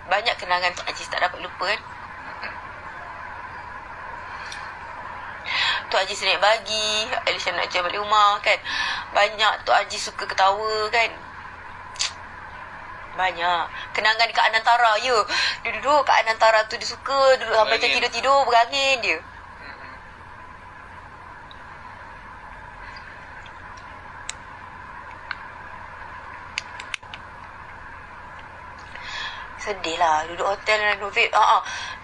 Banyak kenangan Tok Haji tak dapat lupa kan. Tok Haji naik bagi, Alisha nak jual balik rumah kan. Banyak Tok Haji suka ketawa kan. Banyak kenangan dekat Anantara. Dia duduk kat Anantara tu, dia suka duduk sampai tertidur-tidur berangin dia. Sedih lah duduk hotel renovate.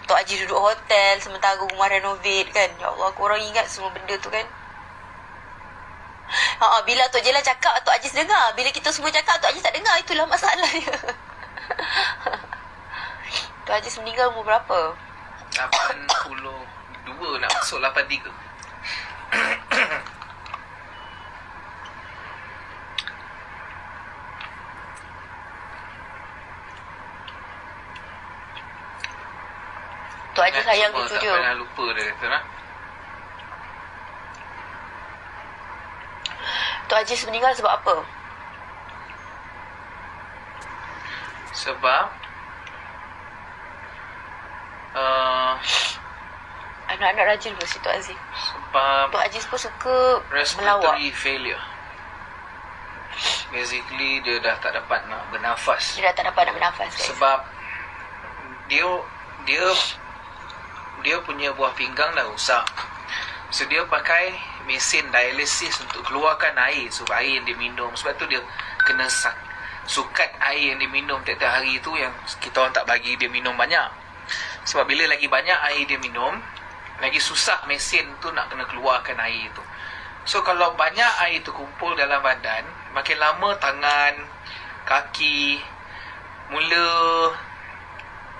Tok Haji duduk hotel sementara rumah renovate kan. Ya Allah, korang ingat semua benda tu kan. Bila Tok Jela cakap, Tok Haji dengar. Bila kita semua cakap, Tok Haji tak dengar. Itulah masalahnya. Tok Haji meninggal umur berapa? 82, nak masuk 83. Tok Haji sayang cucu dia. Tak pernah lupa dia kata lah. Tok Haji meninggal sebab apa? Sebab anak-anak rajin pun si Tok Haji. Sebab Tok Haji pun suka melawak. respiratory failure. Basically dia dah tak dapat nak bernafas. Dia dah tak dapat nak bernafas, guys. Sebab dia punya buah pinggang dah rosak. So dia pakai mesin dialisis untuk keluarkan air. So air yang dia minum, sebab tu dia kena sukat air yang dia minum tiap-tiap hari tu, yang kita orang tak bagi dia minum banyak. Sebab bila lagi banyak air dia minum, lagi susah mesin tu nak kena keluarkan air tu. So kalau banyak air tu kumpul dalam badan, makin lama tangan, kaki mula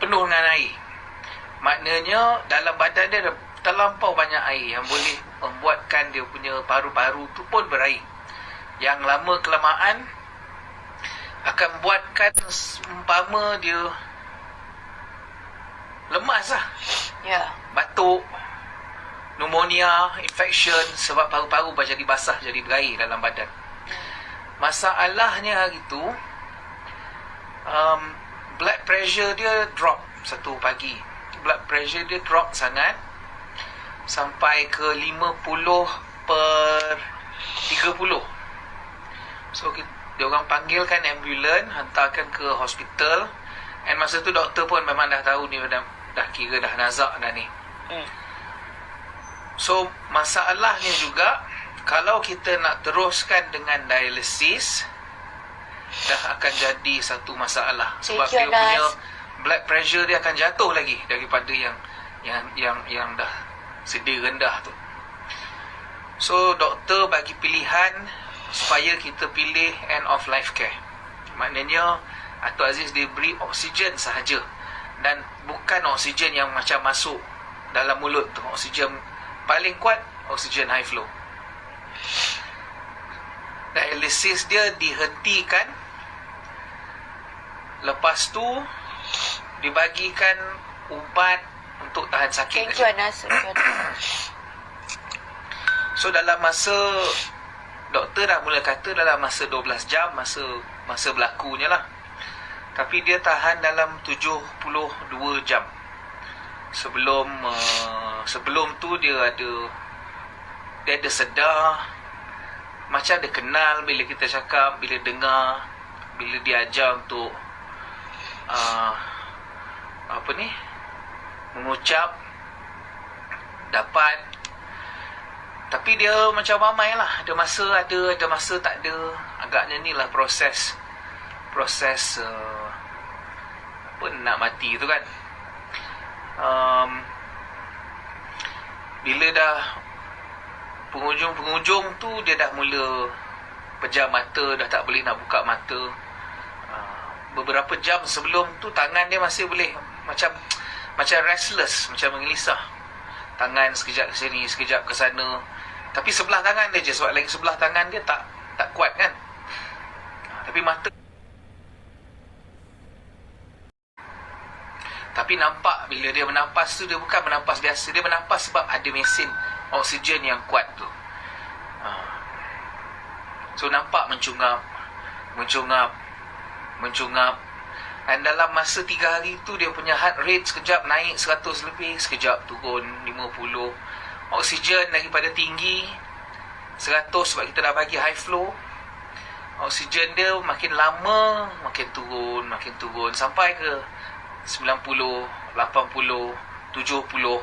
penuh dengan air. Maknanya dalam badan dia terlampau banyak air yang boleh membuatkan dia punya paru-paru tu pun berair. Yang lama kelamaan akan buatkan umpama dia lemas lah. Ya. Batuk, pneumonia, infection, sebab paru-paru jadi basah, jadi berair dalam badan. Masalahnya hari tu, blood pressure dia drop satu pagi. Blood pressure dia drop sangat sampai ke 50/30. So dia orang panggilkan ambulans, hantarkan ke hospital. And masa tu doktor pun memang dah tahu ni dah kira dah nazak dah ni. So masalahnya juga, kalau kita nak teruskan dengan dialisis, dah akan jadi satu masalah. Sebab dia punya blood pressure dia akan jatuh lagi daripada yang dah sedia rendah tu. So doktor bagi pilihan supaya kita pilih end of life care. Maknanya Atuk Aziz diberi oksigen sahaja, dan bukan oksigen yang macam masuk dalam mulut tu. Oksigen paling kuat, oksigen high flow. Dialisis dia dihentikan. Lepas tu dibagikan ubat untuk tahan sakit. Thank you, Anas. So dalam masa, doktor dah mula kata dalam masa 12 jam masa berlakunya lah. Tapi dia tahan dalam 72 jam. Sebelum tu dia ada sedar, macam dia kenal bila kita cakap, bila dengar, bila dia ajar untuk mengucap, dapat. Tapi dia macam ramai lah, ada masa tak ada. Agaknya ni lah proses nak mati tu kan. Bila dah penghujung tu, dia dah mula pejam mata, dah tak boleh nak buka mata. Beberapa jam sebelum tu tangan dia masih boleh macam restless, macam mengelisah. Tangan sekejap ke sini, sekejap ke sana. Tapi sebelah tangan dia je, sebab lagi sebelah tangan dia tak kuat kan. Tapi mata, tapi nampak bila dia menampas tu, dia bukan menampas biasa. Dia menampas sebab ada mesin oksigen yang kuat tu. So nampak mencungap. Dan dalam masa 3 hari tu dia punya heart rate sekejap naik 100 lebih, sekejap turun 50. Oksigen daripada tinggi 100 sebab kita dah bagi high flow. Oksigen dia makin lama makin turun sampai ke 90, 80, 70.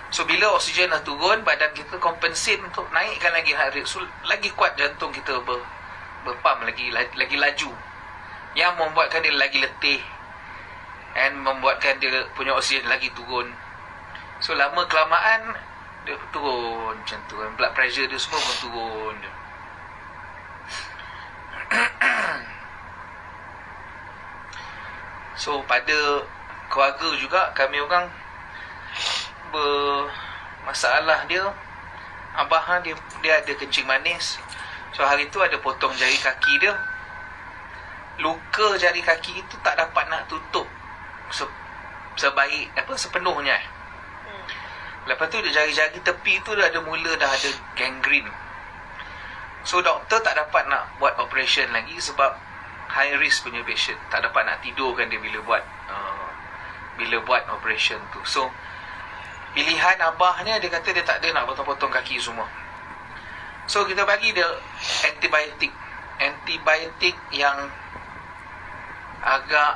So bila oksigen dah turun, badan kita compensate untuk naikkan lagi heart rate. So lagi kuat jantung kita berpam lagi laju, yang membuatkan dia lagi letih dan membuatkan dia punya oksigen lagi turun. So lama kelamaan dia turun macam tu, blood pressure dia semua pun turun. So pada keluarga juga kami orang bermasalah dia. Abah dia ada kencing manis. So hari tu ada potong jari kaki dia. Luka jari kaki itu tak dapat nak tutup sebaik sepenuhnya. Lepas tu jari-jari tepi tu dah ada gangrene. So doktor tak dapat nak buat operation lagi sebab high risk punya patient. Tak dapat nak tidurkan dia bila buat operation tu. So pilihan abahnya, dia kata dia tak ada nak potong-potong kaki semua. So kita bagi dia antibiotik yang agak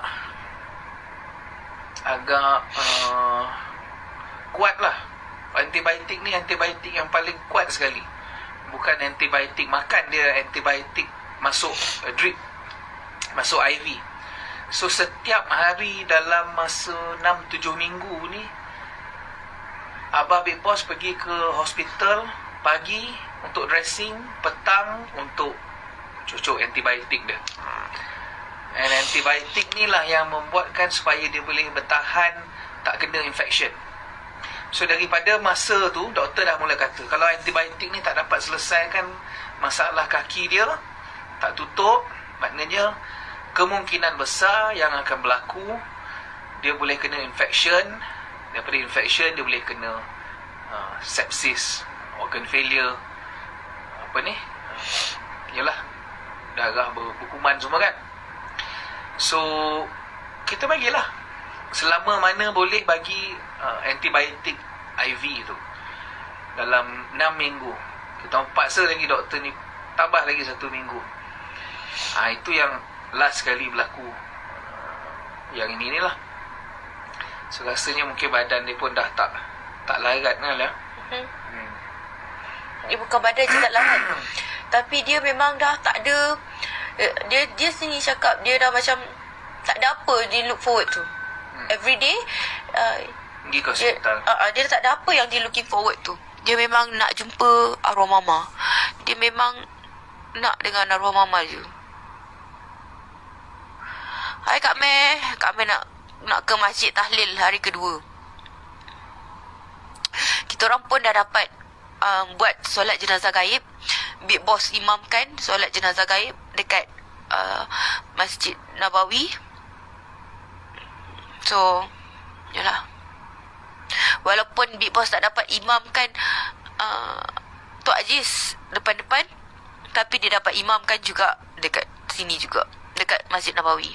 kuat lah. Antibiotik ni antibiotik yang paling kuat sekali. Bukan antibiotik makan, dia antibiotik masuk drip, masuk IV. So setiap hari dalam masa 6-7 minggu ni, Abah Big Boss pergi ke hospital pagi untuk dressing, petang untuk cucuk antibiotik dia. And antibiotik ni lah yang membuatkan supaya dia boleh bertahan, tak kena infection. So daripada masa tu, doktor dah mula kata kalau antibiotik ni tak dapat selesaikan masalah kaki dia, tak tutup, maknanya kemungkinan besar yang akan berlaku, dia boleh kena infection. Daripada infection dia boleh kena sepsis, organ failure, yalah, darah berkuman semua kan. So kita bagilah selama mana boleh bagi antibiotik IV tu dalam 6 minggu. Kita paksa lagi doktor ni tambah lagi 1 minggu. Itu yang last kali berlaku yang ini lah. So rasanya mungkin badan dia pun dah tak larat lah. Dia bukan badan je tak larat, tapi dia memang dah tak ada. Dia sendiri cakap dia dah macam tak ada apa dia look forward to. Every day pergi ke hospital. Dia tak ada apa yang dia looking forward tu. Dia memang nak jumpa arwah mama. Dia memang nak dengan arwah mama je. Hai Kak Meh nak ke masjid tahlil hari kedua. Kita orang pun dah dapat buat solat jenazah gaib. Big Boss imamkan solat jenazah gaib dekat Masjid Nabawi. So yalah, walaupun Big Boss tak dapat imamkan Tok Aziz depan-depan, tapi dia dapat imamkan juga dekat sini juga, dekat Masjid Nabawi.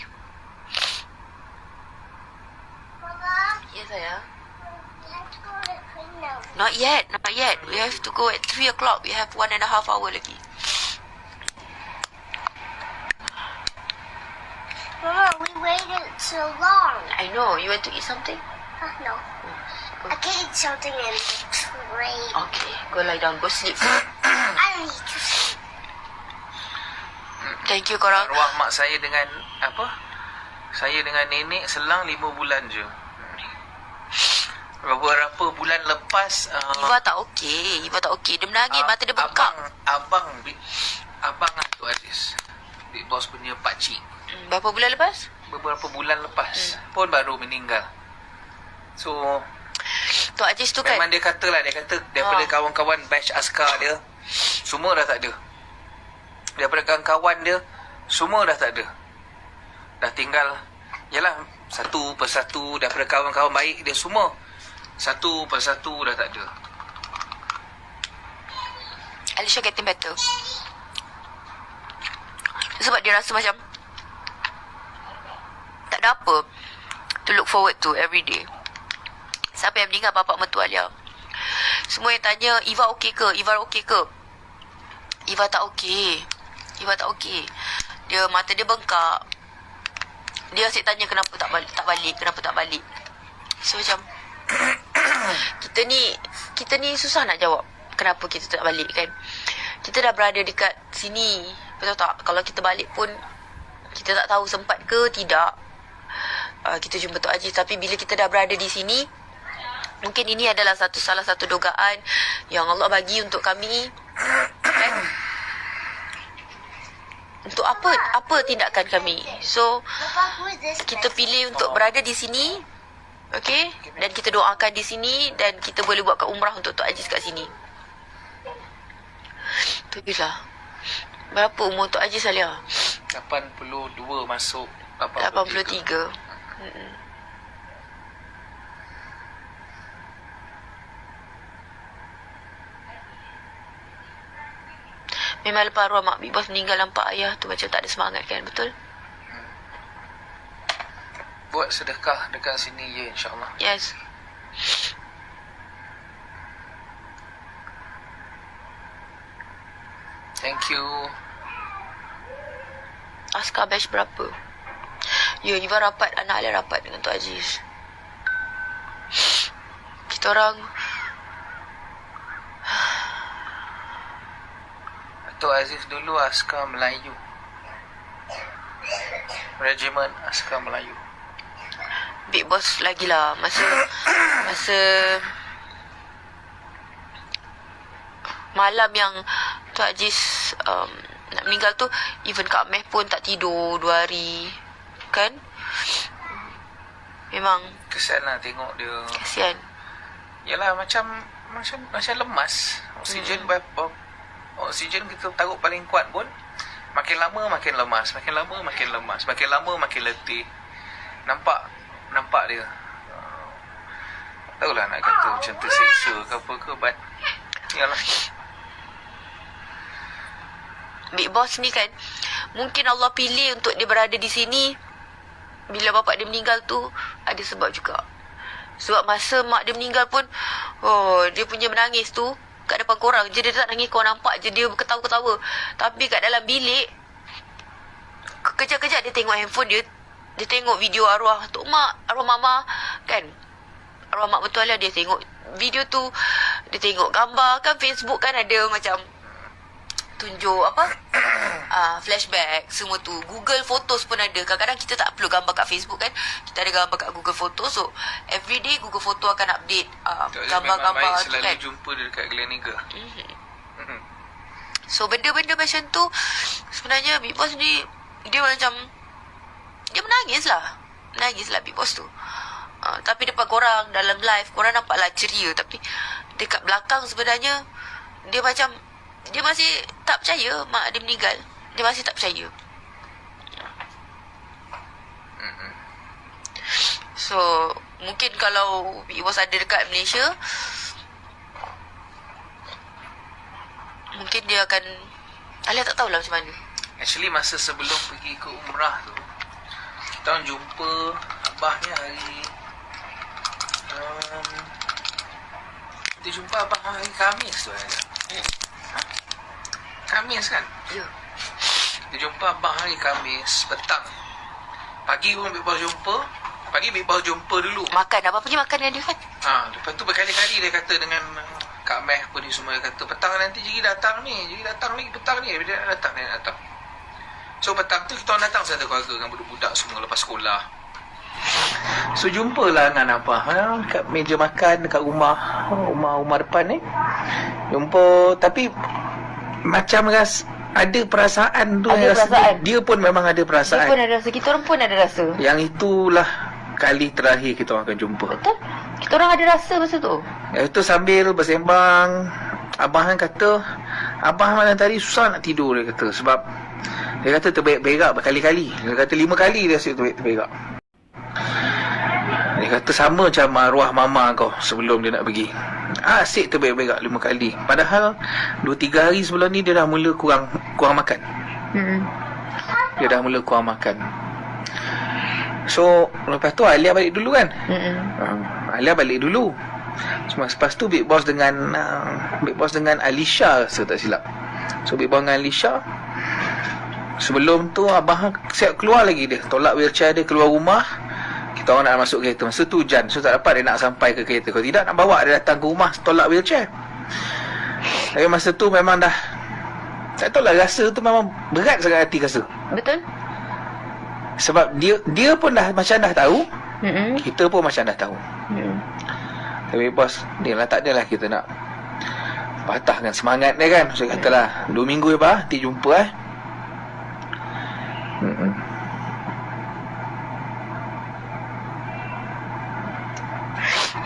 Ya sayang. Not yet. We have to go at 3 o'clock. We have 1.5 hour lagi. Mama, we waited so long. I know. You want to eat something? No. I can eat something in the tray. Okay. Go lie down. Go sleep. I need to sleep. Thank you korang. Arwah mak saya dengan saya dengan nenek selang 5 bulan je. Beberapa bulan lepas Iva tak okey. Dia menangis, mata dia bengkak. Abang Atuk Aziz, Big Boss punya pakcik, Berapa bulan lepas? beberapa bulan lepas pun baru meninggal. So Tok Aziz tu kan, memang dia kata daripada kawan-kawan batch askar dia semua dah tak ada. Daripada kawan-kawan dia semua dah tak ada. Dah tinggal, yalah, satu persatu. Daripada kawan-kawan baik dia semua satu persatu dah tak ada. Alicia getting better. Sebab dia rasa macam tak tak ada apa to look forward to every day. Siapa yang meninggal? Bapak mertua Alia. Semua yang tanya, Eva okey ke? Eva okey ke? Eva tak okey. Eva tak okey. Dia, mata dia bengkak. Dia asyik tanya kenapa tak balik, kenapa tak balik. So macam kita ni susah nak jawab kenapa kita tak balik kan. Kita dah berada dekat sini, betul tak? Kalau kita balik pun kita tak tahu sempat ke tidak kita jumpa Tok Haji. Tapi bila kita dah berada di sini, mungkin ini adalah salah satu dogaan yang Allah bagi untuk kami kan? Untuk apa tindakan kami. So Papa, who is this? kita pilih untuk berada di sini, okey, dan kita doakan di sini, dan kita boleh buatkan umrah untuk Tok Haji kat sini. Tu bila berapa umur Tok Haji Salia? 82 masuk 83. Memang lepas arwah Mak Big Boss meninggal, nampak ayah tu macam tak ada semangat kan, betul? Buat sedekah dekat sini ya, insyaAllah. Yes. Thank you. Askar batch berapa? Ya, Iva rapat, anak Alia rapat dengan Tok Haji. Kita orang Tok Aziz dulu askar Melayu. Regimen askar Melayu. Big Boss lagi lah. Masa malam yang Tok Haji nak meninggal tu, even Kak Meh pun tak tidur 2 hari. Kan? Memang Kesian lah tengok dia. kesian. Yalah macam lemas. Oksigen oksigen kita taruh paling kuat pun makin lama makin lemas, makin lama makin lemas, makin lama makin letih. Nampak dia. Tahulah nak kata macam terseksa ke apa ke, but yalah. Big Boss ni kan, mungkin Allah pilih untuk dia berada di sini. Bila bapak dia meninggal tu, ada sebab juga. Sebab masa mak dia meninggal pun, dia punya menangis tu kat depan korang je, dia tak nangis, korang nampak je dia ketawa-ketawa. Tapi kat dalam bilik, kejap-kejap dia tengok handphone dia. Dia tengok video arwah Tok Mak, arwah Mama kan. Arwah Mak betul lah, dia tengok video tu. Dia tengok gambar kan, Facebook kan ada macam tunjuk flashback semua tu. Google Photos pun ada. Kadang-kadang kita tak upload gambar kat Facebook kan, kita ada gambar kat Google Photos. So everyday Google Photo akan update gambar-gambar tu kan. Selalu jumpa dia dekat Gleneagle. So benda-benda macam tu sebenarnya Big Boss ni, dia macam dia menangis lah Big Boss tu. Tapi depan korang dalam live, korang nampaklah ceria, tapi dekat belakang sebenarnya dia macam, dia masih tak percaya mak dia meninggal. Dia masih tak percaya. So mungkin kalau Big Boss ada dekat Malaysia, mungkin dia akan, Alia tak tahulah macam mana. Actually masa sebelum pergi ke umrah tu, kita orang jumpa abahnya hari kita jumpa abah hari Khamis tu Khamis kan? Ya. Kita jumpa abah hari Khamis petang. Pagi pun Big Boss jumpa. Pagi Big Boss jumpa dulu. Makan, apa pergi makan dengan dia kan? Lepas tu berkali-kali dia kata dengan Kak Meh pun ni semua, dia kata petang nanti Jiri datang ni, Jiri datang lagi petang ni. Dia nak datang. So petang tu kita orang datang satu keluarga dengan budak-budak semua lepas sekolah. So jumpalah dengan abah kat meja makan dekat rumah depan ni. Jumpa, tapi macam ada perasaan tu. Ada perasaan. Dia pun memang ada perasaan. Dia pun ada rasa, kita orang pun ada rasa. Yang itulah kali terakhir kita orang akan jumpa. Betul? Kita orang ada rasa masa tu. Itu sambil bersembang, abah kan kata, abah malam tadi susah nak tidur, dia kata. Sebab dia kata terberak berkali-kali. Dia kata 5 kali dia asyik terberak. Dia kata sama macam arwah mama kau sebelum dia nak pergi. Asyik terberak 5 kali. Padahal 2-3 hari sebelum ni dia dah mula kurang makan. Dia dah mula kurang makan. So lepas tu Alia balik dulu kan. Alia balik dulu. Cuma lepas tu Big Boss dengan Alisha, saya tak silap. So Big Boss dengan Alisha, sebelum tu abang siap keluar lagi, dia tolak wheelchair dia keluar rumah. Kita orang nak masuk kereta, masa tu hujan, so tak dapat dia nak sampai ke kereta. Kalau tidak nak bawa dia datang ke rumah tolak wheelchair. Tapi masa tu memang dah, tak tahu lah, rasa tu memang berat sangat hati rasa. Betul. Sebab dia pun dah macam dah tahu, kita pun macam dah tahu. Tapi bos, dia lah tak adalah kita nak patahkan semangat dia kan. Saya katalah 2 minggu je bah, nanti jumpa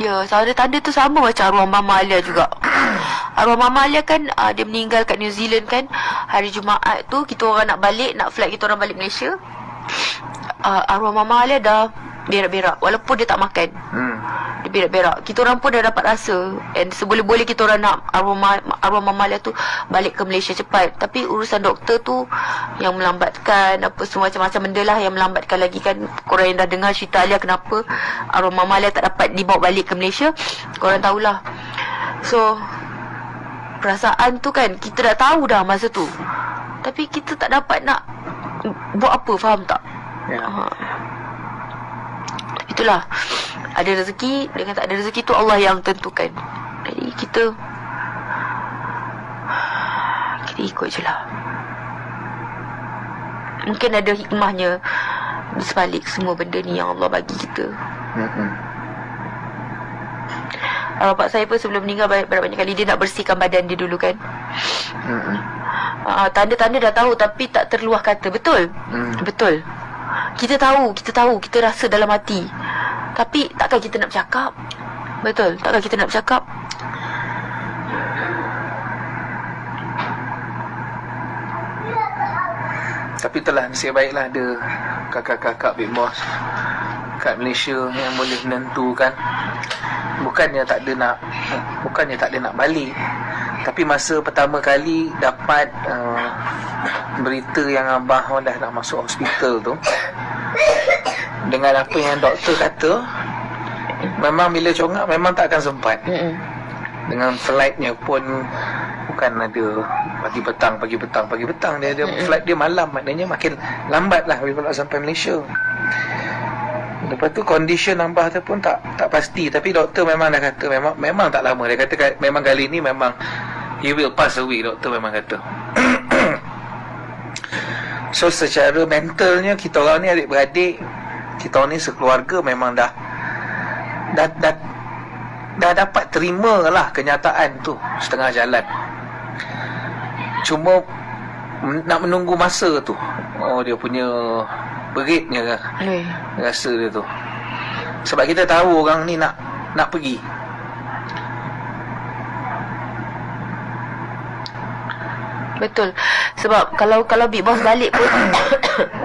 Ya, tanda-tanda tu sama macam arwah Mama Alia juga. Arwah Mama Alia kan dia meninggal kat New Zealand kan. Hari Jumaat tu kita orang nak balik, nak flight kita orang balik Malaysia. Arwah Mama Alia dah berak-berak walaupun dia tak makan. Dia berak-berak. Kita orang pun dah dapat rasa, and seboleh-boleh kita orang nak arwah Mama Alia tu balik ke Malaysia cepat. Tapi urusan doktor tu yang melambatkan, apa semua macam-macam benda lah yang melambatkan lagi kan. Korang yang dah dengar cerita Alia kenapa arwah Mama Alia tak dapat dibawa balik ke Malaysia, korang tahulah. So perasaan tu kan kita dah tahu dah masa tu, tapi kita tak dapat nak buat apa, faham tak? Itulah, ada rezeki dengan tak ada rezeki tu Allah yang tentukan. Jadi kita ikut je lah. Mungkin ada hikmahnya di sebalik semua benda ni yang Allah bagi kita. Bapak saya pun sebelum meninggal banyak kali dia nak bersihkan badan dia dulu kan. Tanda-tanda dah tahu tapi tak terluah kata. Betul. Betul. Kita tahu, kita rasa dalam hati. Tapi takkan kita nak bercakap. Betul, takkan kita nak bercakap. Tapi telah nasib baiklah ada kakak-kakak Big Boss kat Malaysia yang boleh menentukan. Bukannya tak ada nak balik, tapi masa pertama kali dapat berita yang abah dah nak masuk hospital tu, dengan apa yang doktor kata, memang bila congak memang tak akan sempat. Dengan flightnya pun bukan ada pagi petang dia flight dia malam, maknanya makin lambat lah bila sampai Malaysia. Lepas tu condition abah tu pun tak pasti, tapi doktor memang dah kata memang tak lama. Dia kata memang kali ni memang he will pass away, doktor memang kata. So secara mentalnya kita orang ni adik-beradik, kita orang ni sekeluarga memang dah dapat terima lah kenyataan tu setengah jalan. Cuma nak menunggu masa tu. Dia punya beritnya rasa dia tu. Sebab kita tahu orang ni nak pergi. Betul. Sebab kalau Big Boss balik pun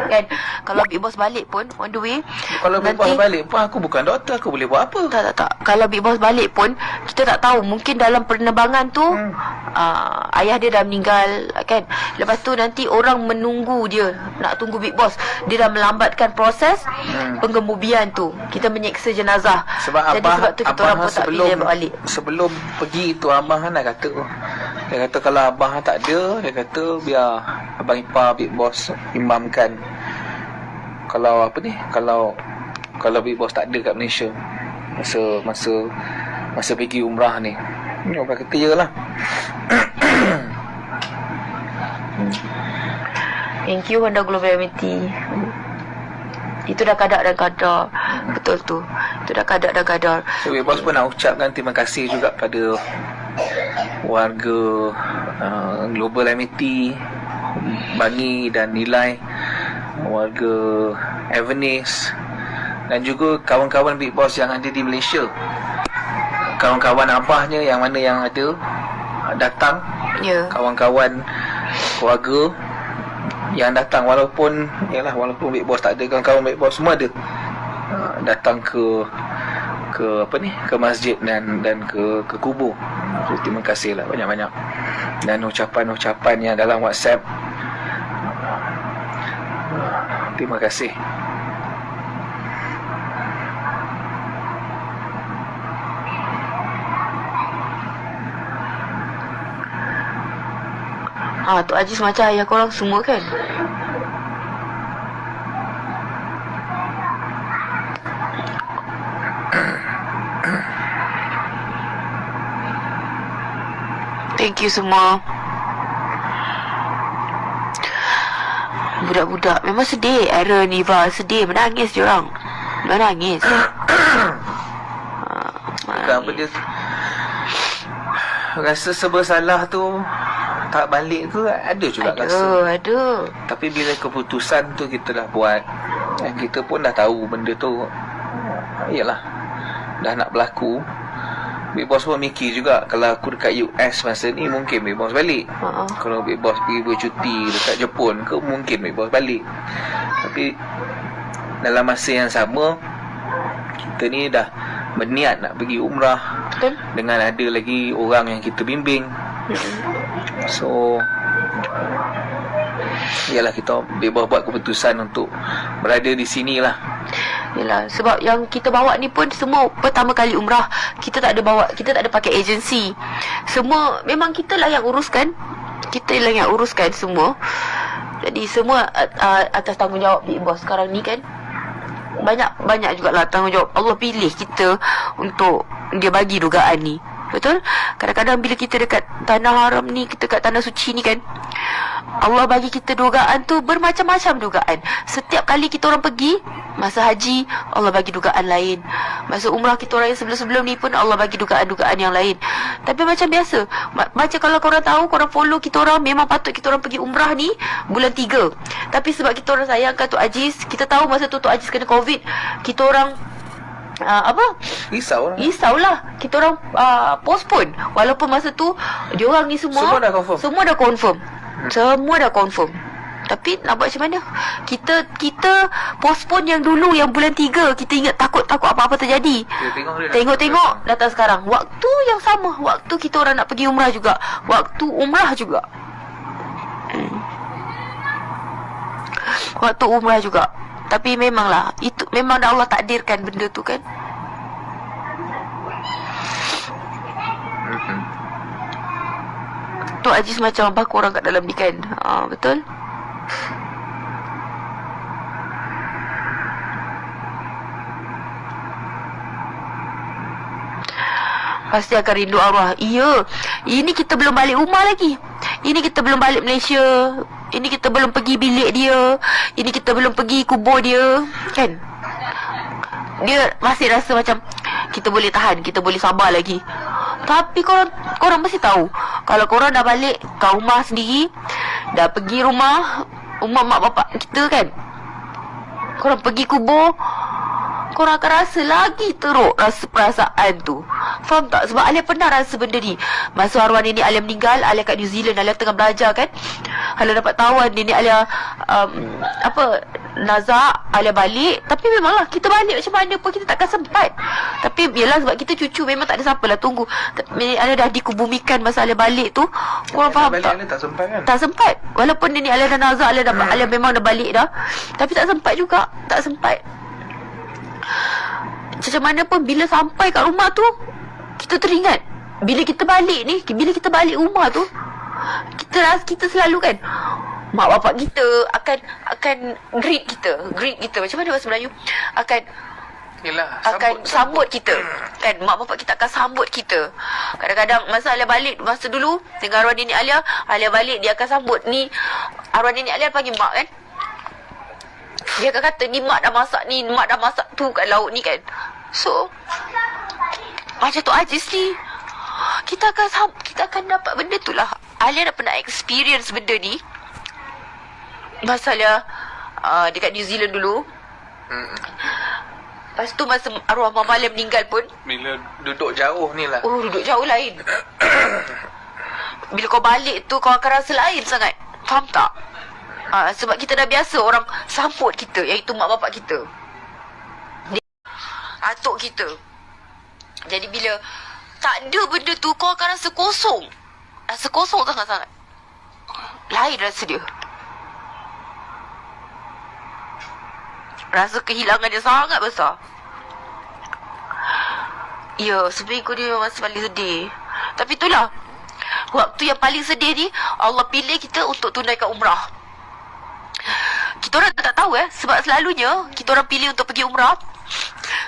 kan, kalau Big Boss balik pun on the way, kalau Big Boss balik pun aku bukan doktor, aku boleh buat apa? Tak. Kalau Big Boss balik pun kita tak tahu, mungkin dalam penerbangan tu ayah dia dah meninggal kan. Lepas tu nanti orang menunggu dia, nak tunggu Big Boss, dia dah melambatkan proses pengemubian tu. Kita menyeksa jenazah. Sebab tu kita orang pun tak pilih balik. Sebelum pergi tu abang nak kata dia kata kalau abang tak ada, dia kata biar abang ipar Big Boss imamkan. Kalau kalau Big Boss tak ada kat Malaysia masa pergi umrah ni. Abang kata yalah. Thank you Honda Global MT. Itu dah kadar dan kadar. Betul tu. Itu dah kadar dan kadar. So Big Boss pun nak ucapkan terima kasih juga pada warga Global MT, Bangi dan Nilai, warga Avenis, dan juga kawan-kawan Big Boss yang ada di Malaysia. Kawan-kawan abahnya yang mana yang ada datang, kawan-kawan keluarga yang datang, walaupun Big Boss tak ada, kawan-kawan Big Boss semua ada datang ke masjid dan ke kubur. So, terima kasih lah banyak-banyak. Dan ucapan-ucapan yang dalam WhatsApp, terima kasih. Tok Aziz macam ayah korang semua kan. Thank you semua. Budak-budak memang sedih. Aaron, Eva sedih. Menangis diorang. Menangis. Kenapa dia rasa bersalah tu tak balik tu, ada juga rasa. Ada. Tapi bila keputusan tu kita dah buat, kita pun dah tahu benda tu yalah dah nak berlaku. Big Boss pun mikir juga, kalau aku dekat US masa ni mungkin Big Boss balik. Kalau Big Boss pergi bercuti dekat Jepun ke, mungkin Big Boss balik. Tapi dalam masa yang sama, kita ni dah berniat nak pergi umrah. Betul. Dengan ada lagi orang yang kita bimbing. So yalah, kita Big Boss buat keputusan untuk berada di sini lah. Yalah, sebab yang kita bawa ni pun semua pertama kali umrah. Kita tak ada pakai agensi. Semua memang kita lah yang uruskan. Kita lah yang uruskan semua. Jadi semua atas tanggungjawab Big Boss sekarang ni kan. Banyak jugalah tanggungjawab. Allah pilih kita untuk dia bagi dugaan ni. Betul? Kadang-kadang bila kita dekat tanah haram ni, kita kat tanah suci ni kan, Allah bagi kita dugaan tu bermacam-macam dugaan. Setiap kali kita orang pergi masa haji, Allah bagi dugaan lain. Masa umrah kita orang yang sebelum-sebelum ni pun Allah bagi dugaan-dugaan yang lain. Tapi macam biasa, macam kalau korang tahu, korang follow kita orang, memang patut kita orang pergi umrah ni bulan 3. Tapi sebab kita orang sayangkan Tok Aziz, kita tahu masa tu Tok Aziz kena COVID, kita orang risaulah. Kita orang postpone. Walaupun masa tu diorang ni semua dah confirm. Tapi nak buat macam mana? Kita postpone yang dulu, yang bulan 3. Kita ingat takut apa-apa terjadi. Tengok datang sekarang. Waktu yang sama, waktu kita orang nak pergi umrah juga, waktu umrah juga. Waktu umrah juga. Tapi memanglah, itu memang dah Allah takdirkan benda tu kan. Tok Aziz macam apa korang kat dalam ni kan. Betul. Pasti akan rindu arwah. Ya, ini kita belum balik rumah lagi. Ini kita belum balik Malaysia. Ini kita belum pergi bilik dia. Ini kita belum pergi kubur dia. Kan? Dia masih rasa macam kita boleh tahan, kita boleh sabar lagi. Tapi korang mesti tahu, kalau korang dah balik ke rumah sendiri, dah pergi rumah mak bapak kita kan, korang pergi kubur, korang akan rasa lagi teruk rasa perasaan tu. Faham tak? Sebab Alia pernah rasa benda ni. Masa arwah nenek Alia meninggal, Alia kat New Zealand, Alia tengah belajar kan, Alia dapat tawan nenek Alia nazak, Alia balik. Tapi memanglah kita balik macam mana pun kita takkan sempat. Tapi yelah, sebab kita cucu, memang tak ada siapa lah tunggu. Nenek Alia dah dikubumikan masa Alia balik tu. Korang faham tak? Alia tak sempat kan? Tak sempat. Walaupun nenek Alia dah nazak, Alia memang dah balik dah, tapi tak sempat juga. Tak sempat. Macam mana pun bila sampai kat rumah tu, kita teringat bila kita balik ni, bila kita balik rumah tu, kita selalu kan, mak bapak kita akan greet kita macam mana bahasa Melayu, akan sambut kita kan. Mak bapak kita akan sambut kita. Kadang-kadang masa Alia balik, masa dulu dengan arwah nenek Alia balik, dia akan sambut ni. Arwah nenek Alia panggil mak kan, dia akan kata, ni mak dah masak tu kat laut ni kan. So macam Tok Aziz ni, kita akan dapat benda tu lah. Alia dah pernah experience benda ni masa Alia dekat New Zealand dulu. Lepas tu masa arwah Mama Alia meninggal pun, bila duduk jauh ni lah. Duduk jauh lain. Bila kau balik tu, kau akan rasa lain sangat. Faham tak? Sebab kita dah biasa orang sambut kita, iaitu mak bapak kita, atuk kita. Jadi bila tak ada benda tu, kau akan rasa kosong. Rasa kosong sangat-sangat. Lain rasa dia. Rasa kehilangan dia sangat besar. Ya, seminggu dia masih paling sedih. Tapi itulah, Waktu yang paling sedih ni, Allah pilih kita untuk tunaikan umrah. Kita orang tak tahu sebab selalunya kita orang pilih untuk pergi umrah,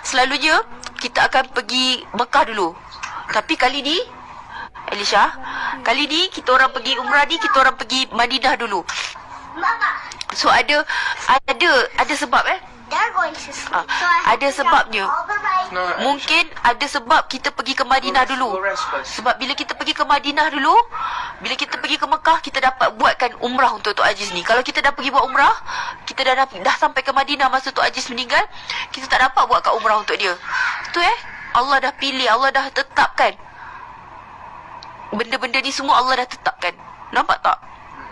selalunya kita akan pergi Mekah dulu. Tapi kali ni, Alicia, kali ni kita orang pergi umrah ni, kita orang pergi Madinah dulu. Mama, So ada sebab they're going to sleep. Ah, So I have ada to drop sebabnya. all the rice. No, Mungkin ada sebab kita pergi ke Madinah Go dulu. rest first. Sebab bila kita pergi ke Madinah dulu, bila kita pergi ke Mekah, kita dapat buatkan umrah untuk Tok Aziz ni. Kalau kita dah pergi buat umrah, kita dah sampai ke Madinah masa Tok Aziz meninggal, kita tak dapat buatkan umrah untuk dia. Tu Allah dah pilih, Allah dah tetapkan. Benda-benda ni semua Allah dah tetapkan. Nampak tak?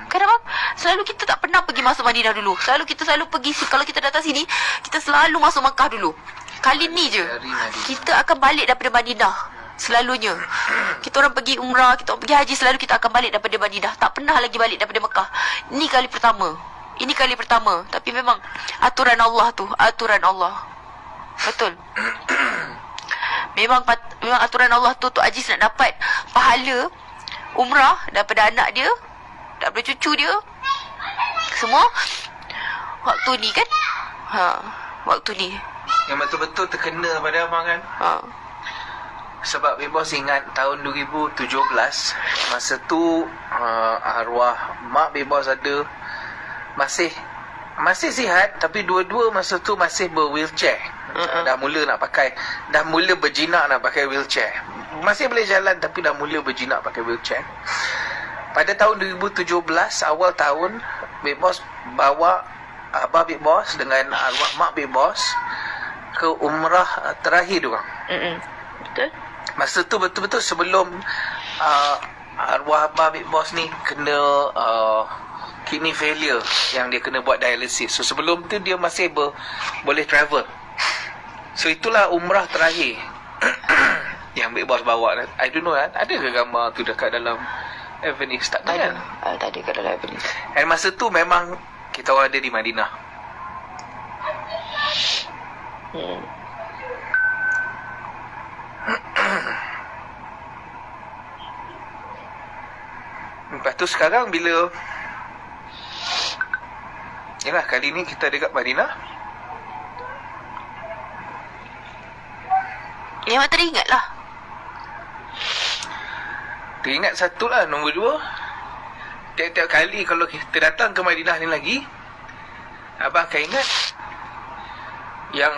Kenapa? Selalu kita tak pernah pergi masuk Madinah dulu. Kita selalu pergi, kalau kita datang sini, kita selalu masuk Mekah dulu. Kali ni je Dari Madinah. kita akan balik daripada Madinah. Selalunya kita orang pergi umrah, kita orang pergi haji, selalu kita akan balik daripada Madinah. Tak pernah lagi balik daripada Mekah. Ini kali pertama. Tapi memang aturan Allah tu, aturan Allah. Betul. Memang aturan Allah tu, Tok Aziz nak dapat pahala umrah daripada anak dia, daripada cucu dia, semua waktu ni kan. Waktu ni. Yang betul-betul terkena pada abang kan. Sebab Big Boss ingat tahun 2017, masa tu arwah mak Big Boss ada masih sihat, tapi dua-dua masa tu masih ber-wheelchair. Dah mula nak pakai, dah mula berjinak nak pakai wheelchair. Masih boleh jalan tapi dah mula berjinak pakai wheelchair. Pada tahun 2017, awal tahun, Big Boss bawa abah Big Boss dengan arwah mak Big Boss ke umrah terakhir diorang. Betul. Masa tu betul-betul sebelum arwah abah Big Boss ni kena kidney failure, yang dia kena buat dialisis. So sebelum tu dia masih boleh travel. So itulah umrah terakhir yang Big Boss bawa. I don't know ada ke gambar tu dekat dalam Avenue? Tak ada kan? Tak ada kat dalam Avenue. Dan masa tu memang kita orang ada di Madinah. Lepas tu sekarang bila, yalah, kali ni kita dekat Madinah. Yang mak teringat lah. Teringat satu lah. Nombor dua, tiap-tiap kali kalau kita datang ke Madinah ni lagi, abang akan ingat yang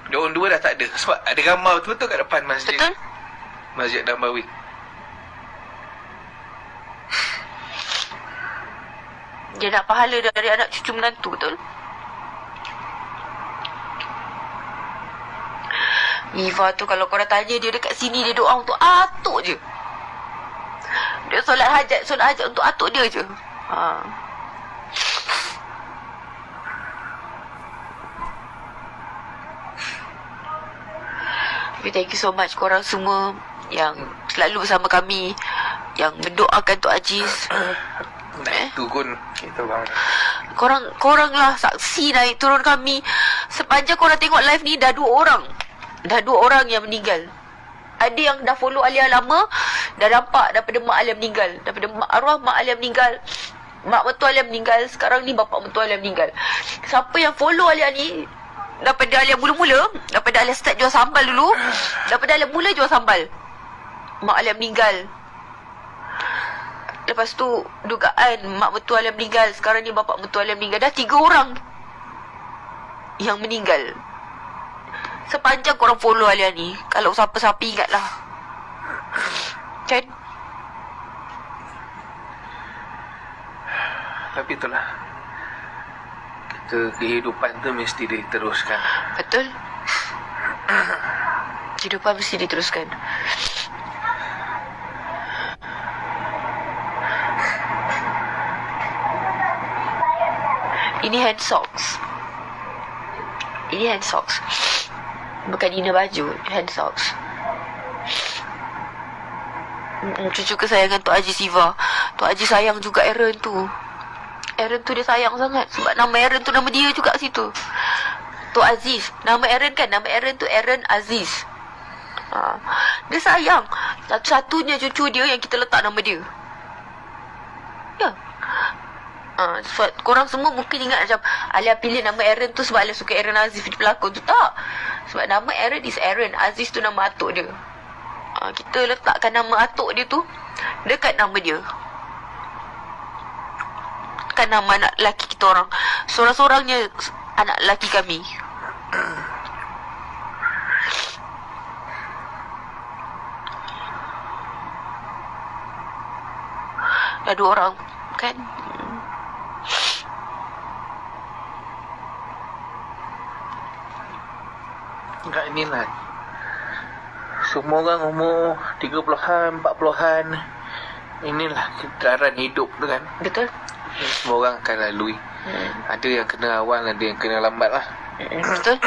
diorang dua dah tak ada. Sebab ada gambar betul-betul kat depan masjid. Betul. Masjid Nabawi. Dia nak pahala dari anak cucu menantu, betul? Eva tu kalau korang tanya dia dekat sini, dia doa untuk atuk je. Dia solat hajat untuk atuk dia je. Tapi thank you so much korang semua yang selalu bersama kami, yang mendoakan Tok Aziz. Naik turun kita bang. Korang lah saksi naik turun kami. Sepanjang korang tengok live ni, dah dua orang yang meninggal. Ada yang dah follow Alia lama, dah nampak daripada mak Alia meninggal, daripada arwah mak Alia meninggal, mak mertua Alia meninggal, sekarang ni bapak mertua Alia meninggal. Siapa yang follow Alia ni daripada Alia mula-mula, daripada Alia start jual sambal dulu, daripada Alia mula jual sambal, mak Alia meninggal. Lepas tu dugaan mak mertua Alia meninggal, sekarang ni bapak mertua Alia meninggal. Dah 3 orang yang meninggal. Sepanjang korang follow Alia ni, kalau siapa-siapa ingatlah. Kan? Tapi itulah, kehidupan tu mesti diteruskan. Betul. Kehidupan mesti diteruskan. Ini hand socks. Bukan inner baju, hand socks. Cucu kesayangan Tok Aziz Siva. Tok Aziz sayang juga Aaron tu. Aaron tu dia sayang sangat. Sebab nama Aaron tu nama dia juga kat situ. Tok Aziz. Nama Aaron kan, nama Aaron tu Aaron Aziz. Dia sayang. Satu-satunya cucu dia yang kita letak nama dia. Ya. Sebab korang semua mungkin ingat macam Alia pilih nama Aaron tu sebab Alia suka Aaron Aziz di pelakon tu. Tak. Sebab nama Aaron is Aaron. Aziz tu nama atuk dia. Kita letakkan nama atuk dia tu dekat nama dia. Kan nama anak lelaki kita orang. Sorang-sorangnya anak lelaki kami. Dah 2 orang kan. Enggak, inilah. Semua orang umur 30-an, 40-an. Inilah keadaan hidup tu kan. Betul. Semua orang akan lalui. Ada yang kena awal, ada yang kena lambat lah. Betul.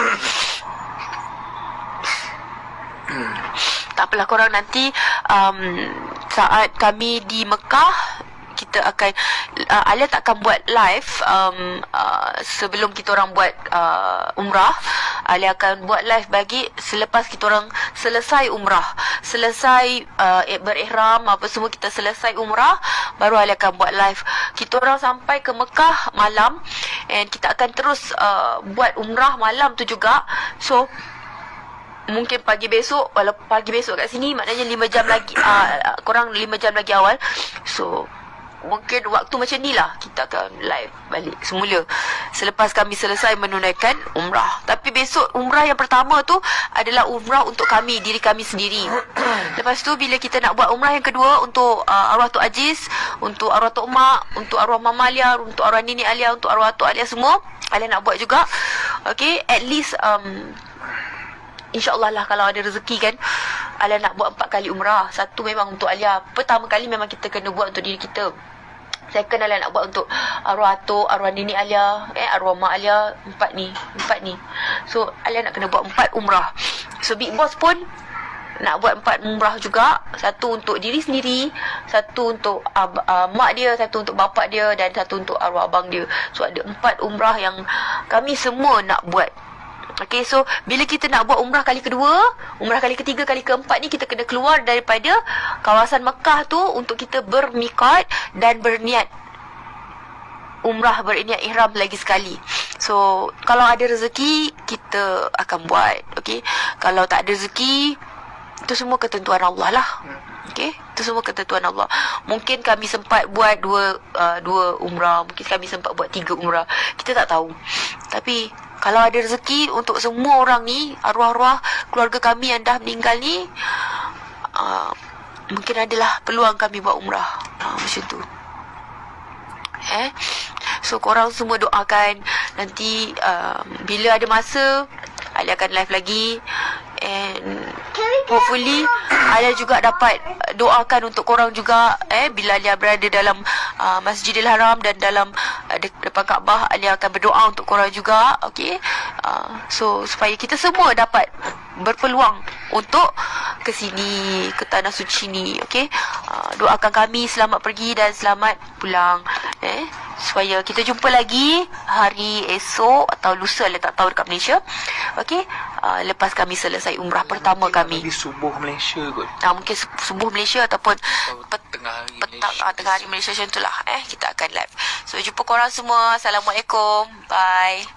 Tak apalah korang nanti saat kami di Mekah, kita akan Alia tak akan buat live sebelum kita orang buat umrah. Alia akan buat live bagi selepas kita orang selesai umrah, selesai berihram apa semua, kita selesai umrah, baru Alia akan buat live. Kita orang sampai ke Mekah malam, and kita akan terus buat umrah malam tu juga. So mungkin pagi besok, walaupun pagi besok kat sini maknanya 5 jam lagi, korang 5 jam lagi awal. So mungkin waktu macam ni lah kita akan live balik semula selepas kami selesai menunaikan umrah. Tapi besok umrah yang pertama tu adalah umrah untuk kami, diri kami sendiri. Lepas tu bila kita nak buat umrah yang kedua untuk arwah Tok Aziz, untuk arwah Tok Mak, untuk arwah Mama Alia, untuk arwah Nini Alia, untuk arwah Tok Alia, semua Alia nak buat juga. Okay, at least InsyaAllah lah kalau ada rezeki kan, Alia nak buat 4 kali umrah. Satu memang untuk Alia. Pertama kali memang kita kena buat untuk diri kita. Second, Alia nak buat untuk arwah atuk, arwah Nini Alia, arwah Mak Alia. 4 ni. So Alia nak kena buat 4 umrah. So Big Boss pun nak buat 4 umrah juga. Satu untuk diri sendiri, satu untuk mak dia, satu untuk bapak dia, dan satu untuk arwah abang dia. So ada 4 umrah yang kami semua nak buat. Okay, so bila kita nak buat umrah kali kedua, umrah kali ketiga, kali keempat ni, kita kena keluar daripada kawasan Mekah tu untuk kita bermiqat dan berniat umrah, berniat ihram lagi sekali. So kalau ada rezeki kita akan buat. Okay, kalau tak ada rezeki, itu semua ketentuan Allah lah. Okay, itu semua ketentuan Allah. Mungkin kami sempat buat dua umrah, mungkin kami sempat buat 3 umrah, kita tak tahu. Tapi kalau ada rezeki untuk semua orang ni, arwah-arwah keluarga kami yang dah meninggal ni, mungkin adalah peluang kami buat umrah. Macam tu. So korang semua doakan. Nanti bila ada masa, Alia akan live lagi. And hopefully Alia juga dapat doakan untuk korang juga. Bila Alia berada dalam Masjidil Haram dan dalam depan Kaabah, Alia akan berdoa untuk korang juga. Okay, so supaya kita semua dapat berpeluang untuk ke sini, ke tanah suci ni. Okay, doakan kami selamat pergi dan selamat pulang. Supaya kita jumpa lagi hari esok atau lusa, Alia tak tahu, dekat Malaysia. Okay, lepas kami selesai umrah pertama kami. Di subuh Malaysia kot. Mungkin subuh Malaysia ataupun tengah hari petang, Malaysia. tengah hari Malaysia, macam itulah. Kita akan live. So jumpa korang semua. Assalamualaikum. Bye.